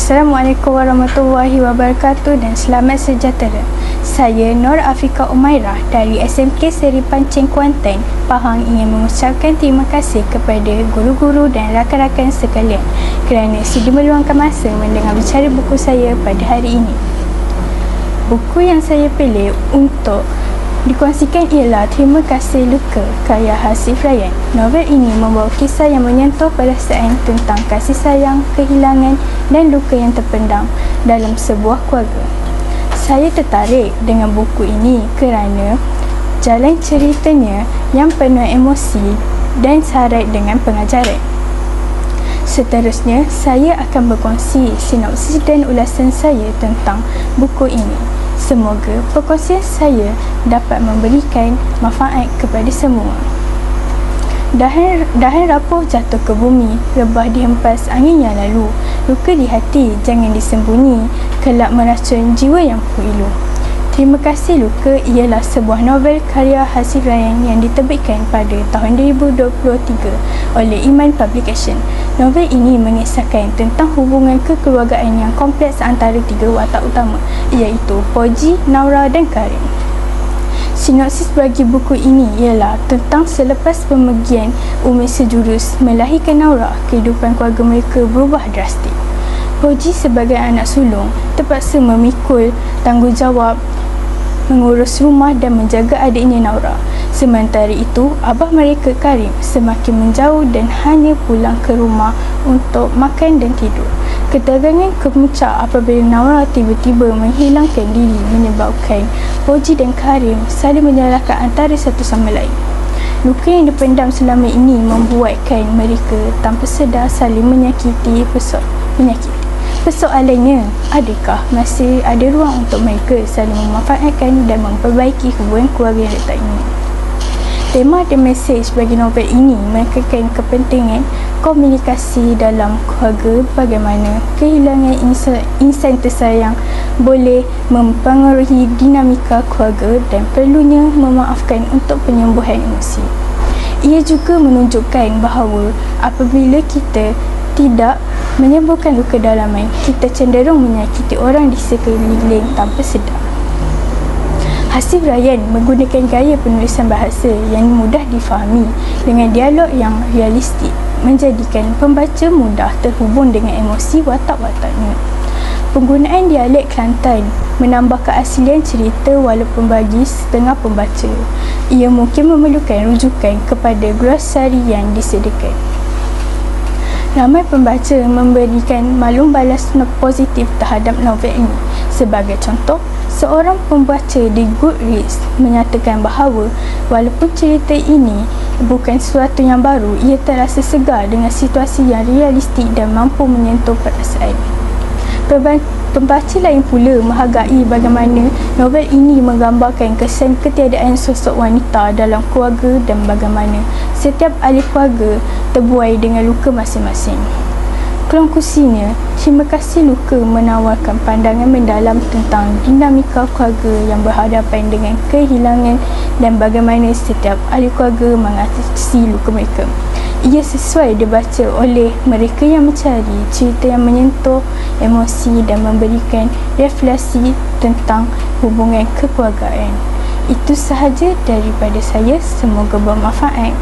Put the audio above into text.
Assalamualaikum warahmatullahi wabarakatuh dan selamat sejahtera. Saya Nur Afika Umairah dari SMK Seri Pancing Kuantan, Pahang ingin mengucapkan terima kasih kepada guru-guru dan rakan-rakan sekalian kerana sudi meluangkan masa mendengar bicara buku saya pada hari ini. Buku yang saya pilih untuk dikongsikan ialah Terima Kasih Luka karya Hasif Ryan. Novel ini membawa kisah yang menyentuh perasaan tentang kasih sayang, kehilangan dan luka yang terpendam dalam sebuah keluarga. Saya tertarik dengan buku ini kerana jalan ceritanya yang penuh emosi dan syarat dengan pengajaran. Seterusnya, saya akan berkongsi sinopsis dan ulasan saya tentang buku ini. Semoga perkongsian saya dapat memberikan manfaat kepada semua. Dahan rapuh jatuh ke bumi, rebah dihempas angin yang lalu. Luka di hati jangan disembunyi, kelak meracun jiwa yang pilu. Terima Kasih Luka ialah sebuah novel karya Hasif Ryan yang diterbitkan pada tahun 2023 oleh Iman Publication. Novel ini mengisahkan tentang hubungan kekeluargaan yang kompleks antara tiga watak utama, iaitu Fauzi, Naura dan Karim. Sinopsis bagi buku ini ialah tentang selepas pemergian Umi Sejurus melahirkan Naura, kehidupan keluarga mereka berubah drastik. Fauzi sebagai anak sulung terpaksa memikul tanggungjawab mengurus rumah dan menjaga adiknya Naura. Sementara itu, abah mereka Karim semakin menjauh dan hanya pulang ke rumah untuk makan dan tidur. Ketegangan kemuncak apabila Naura tiba-tiba menghilangkan diri menyebabkan Fauzi dan Karim saling menyalahkan antara satu sama lain. Luka yang dipendam selama ini membuatkan mereka tanpa sedar saling menyakiti. Persoalannya, adakah masih ada ruang untuk mereka saling memanfaatkan dan memperbaiki hubungan keluarga yang retak ini? Tema dan mesej bagi novel ini menekankan kepentingan komunikasi dalam keluarga, bagaimana kehilangan insan tersayang boleh mempengaruhi dinamika keluarga dan perlunya memaafkan untuk penyembuhan emosi. Ia juga menunjukkan bahawa apabila kita tidak menyembuhkan luka dalaman, kita cenderung menyakiti orang di sekeliling tanpa sedar. Hasif Ryan menggunakan gaya penulisan bahasa yang mudah difahami dengan dialog yang realistik, menjadikan pembaca mudah terhubung dengan emosi watak-wataknya. Penggunaan dialek Kelantan menambah keaslian cerita walaupun bagi setengah pembaca, ia mungkin memerlukan rujukan kepada glosari yang disediakan. Ramai pembaca memberikan maklum balas positif terhadap novel ini. Sebagai contoh, seorang pembaca di Goodreads menyatakan bahawa walaupun cerita ini bukan sesuatu yang baru, ia terasa segar dengan situasi yang realistik dan mampu menyentuh perasaan. Pembaca lain pula menghargai bagaimana novel ini menggambarkan kesan ketiadaan sosok wanita dalam keluarga dan bagaimana setiap ahli keluarga terbuai dengan luka masing-masing. Konklusinya, Terima Kasih Luka menawarkan pandangan mendalam tentang dinamika keluarga yang berhadapan dengan kehilangan dan bagaimana setiap ahli keluarga mengatasi luka mereka. Ia sesuai dibaca oleh mereka yang mencari cerita yang menyentuh emosi dan memberikan refleksi tentang hubungan kekeluargaan. Itu sahaja daripada saya, semoga bermanfaat.